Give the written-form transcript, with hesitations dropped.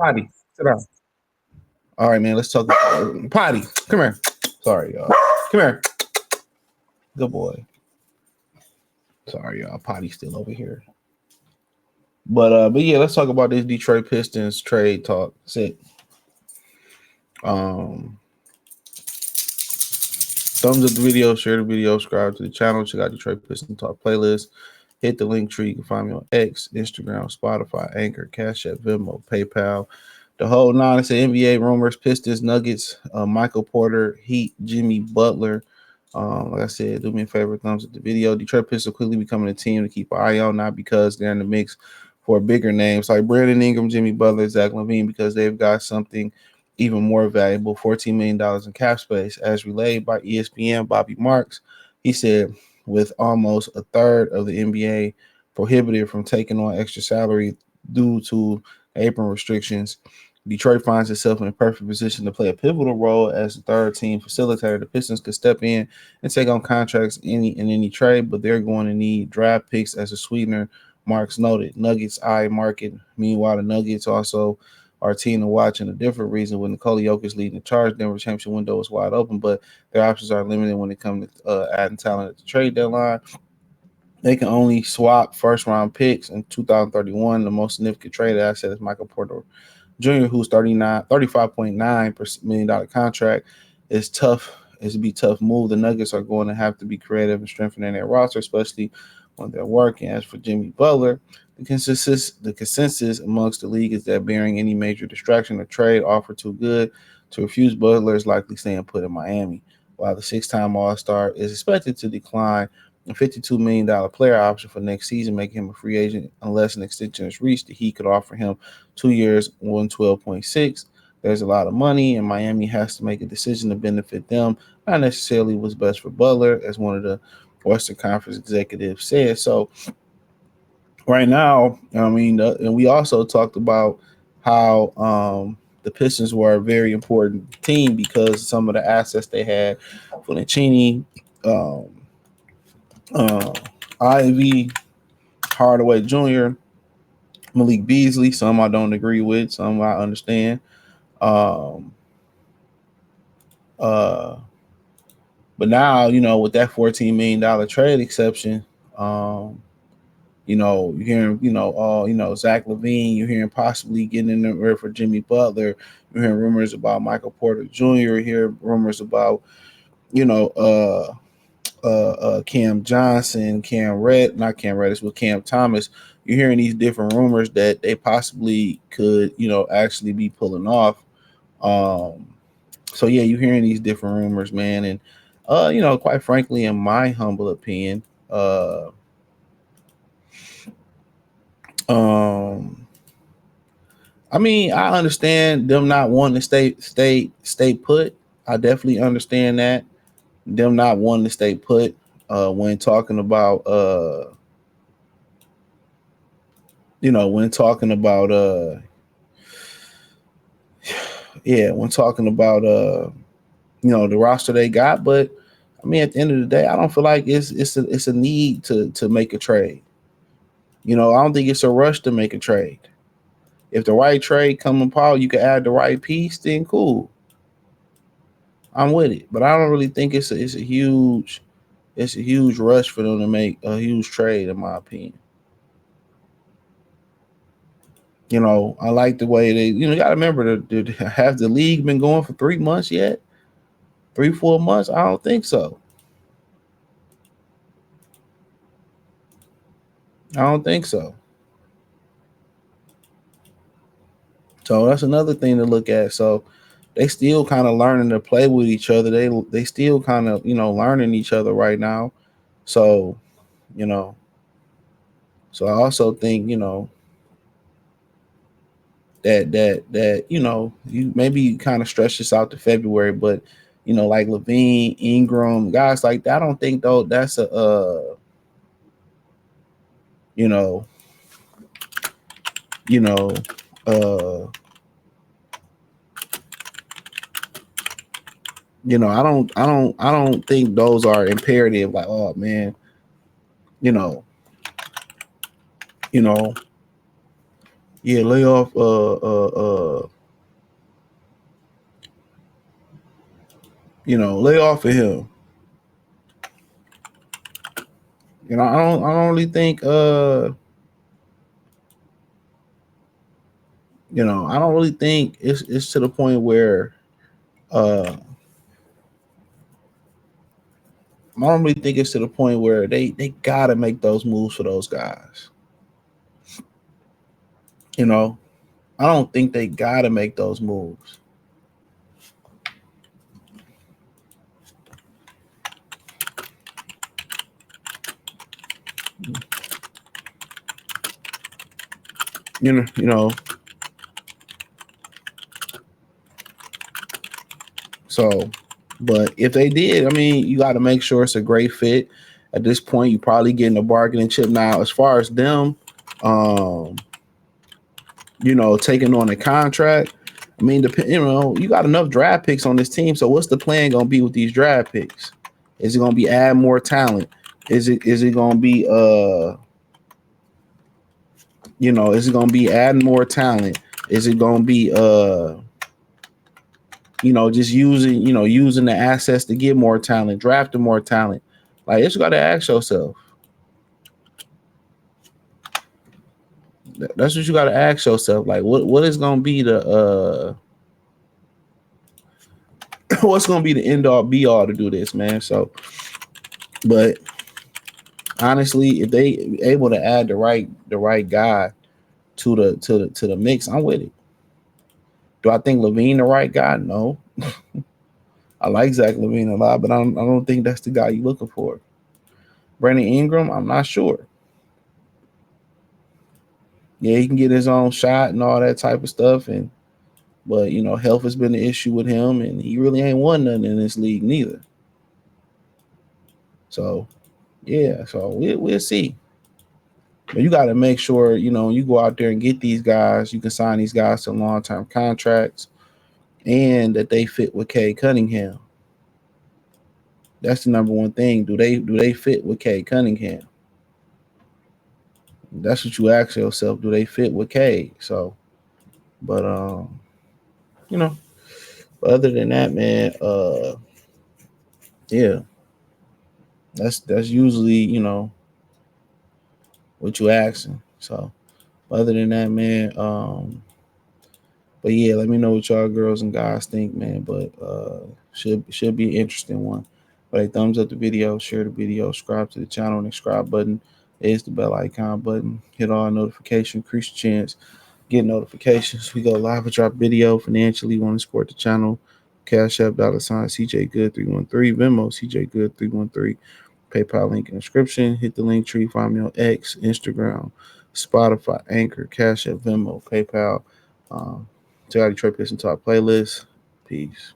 Potty, sit down. All right, man. Let's talk about Potty. Come here. Sorry, y'all. Come here. Good boy. Sorry, y'all. Potty's still over here. But yeah, let's talk about this Detroit Pistons trade talk. Sit. Um, Thumbs up the video, share the video, subscribe to the channel. Check out Detroit Pistons Talk playlist. Hit the link tree. You can find me on X, Instagram, Spotify, Anchor, Cash App, Venmo, PayPal. The whole nine. It's the NBA rumors, Pistons, Nuggets, Michael Porter, Heat, Jimmy Butler. Like I said, do me a favor, thumbs up the video. Detroit Pistons quickly becoming a team to keep an eye on, not because they're in the mix for bigger names like Brandon Ingram, Jimmy Butler, Zach LaVine, because they've got something even more valuable, $14 million in cap space. As relayed by ESPN, Bobby Marks, he said, with almost a third of the NBA prohibited from taking on extra salary due to apron restrictions, Detroit finds itself in a perfect position to play a pivotal role as the third team facilitator. The Pistons could step in and take on contracts in any trade, but they're going to need draft picks as a sweetener. Marks noted. Nuggets eye market. Meanwhile, the Nuggets also are a team to watch in a different reason. When Nikola Jokic leading the charge, Denver championship window is wide open, but their options are limited when it comes to adding talent at the trade deadline. They can only swap first-round picks in 2031. The most significant trade asset is Michael Porter Jr., who's $35.9 million contract. Is tough. It's to be tough move. The Nuggets are going to have to be creative and strengthening their roster, especially when they're working. As for Jimmy Butler, the consensus amongst the league is that bearing any major distraction or trade offer too good to refuse, Butler is likely staying put in Miami. While the six-time All-Star is expected to decline a $52 million player option for next season, making him a free agent unless an extension is reached, the Heat could offer him 2 years, 112.6. There's a lot of money, and Miami has to make a decision to benefit them, not necessarily what's best for Butler, as one of the Western Conference executives said. So right now, and we also talked about how the Pistons were a very important team because some of the assets they had, Felincini, Ivy, Hardaway Jr., Malik Beasley. Some I don't agree with, some I understand. Um, uh, but now, with that $14 million trade exception, you're hearing, Zach LaVine, you're hearing possibly getting in there for Jimmy Butler. You're hearing rumors about Michael Porter Jr. You hear rumors about, Cam Johnson, not Cam Reddish, but Cam Thomas. You're hearing these different rumors that they possibly could, actually be pulling off. So yeah, you're hearing these different rumors, man, and quite frankly, in my humble opinion, I understand them not wanting to stay put. I definitely understand that. Them not wanting to stay put when talking about when talking about when talking about the roster they got. But at the end of the day, I don't feel like it's a need to make a trade. I don't think it's a rush to make a trade. If the right trade come apart, you can add the right piece, then cool. I'm with it. But I don't really think it's a huge rush for them to make a huge trade, in my opinion. I like the way they, you got to remember, have the league been going for 3 months yet? 3-4 months? I don't think so. So that's another thing to look at. So they still kind of learning to play with each other. They still kind of, learning each other right now. So, so I also think, that you maybe kind of stretch this out to February, but like LaVine, Ingram, guys like that, I don't think though that's a you know you know I don't think those are imperative, like, oh man, you know you know Yeah, lay off. Lay off of him. I don't really think. I don't really think it's to the point where. I don't really think it's to the point where they gotta make those moves for those guys. You know, I don't think they gotta make those moves. You know. So, but if they did, I mean, you got to make sure it's a great fit. At this point, you probably getting a bargaining chip. Now, as far as them, um, taking on a contract. I mean, you got enough draft picks on this team. So, what's the plan going to be with these draft picks? Is it going to be add more talent? Is it going to be is it going to be adding more talent? Is it going to be just using the assets to get more talent, drafting more talent? Like, you just got to ask yourself. That's what you got to ask yourself. Like, what is going to be the what's going to be the end all be all to do this, man? So, but honestly, if they able to add the right guy to the mix, I'm with it. Do I think Levine the right guy? No. I like Zach Levine a lot, but I don't think that's the guy you're looking for. Brandon Ingram, I'm not sure. Yeah, he can get his own shot and all that type of stuff, but health has been an issue with him, and he really ain't won nothing in this league neither. So yeah, so we'll see. But you got to make sure you go out there and get these guys. You can sign these guys to long term contracts, and that they fit with Cade Cunningham. That's the number one thing. Do they fit with Cade Cunningham? That's what you ask yourself. Do they fit with Cade? So, but you know, other than that, man, yeah, that's usually what you asking. So, other than that, man, but yeah, let me know what y'all girls and guys think, man. But should be an interesting one. But hey, thumbs up the video, share the video, subscribe to the channel, and the subscribe button is the bell icon button. Hit all notifications, increase your chance, get notifications. We go live and drop video financially. Want to support the channel? Cash App $ CJ Good 313, Venmo CJ Good 313, PayPal link in the description. Hit the link tree. Find me on X, Instagram, Spotify, Anchor, Cash App, Venmo, PayPal. Check out Detroit Pistons Talk playlist. Peace.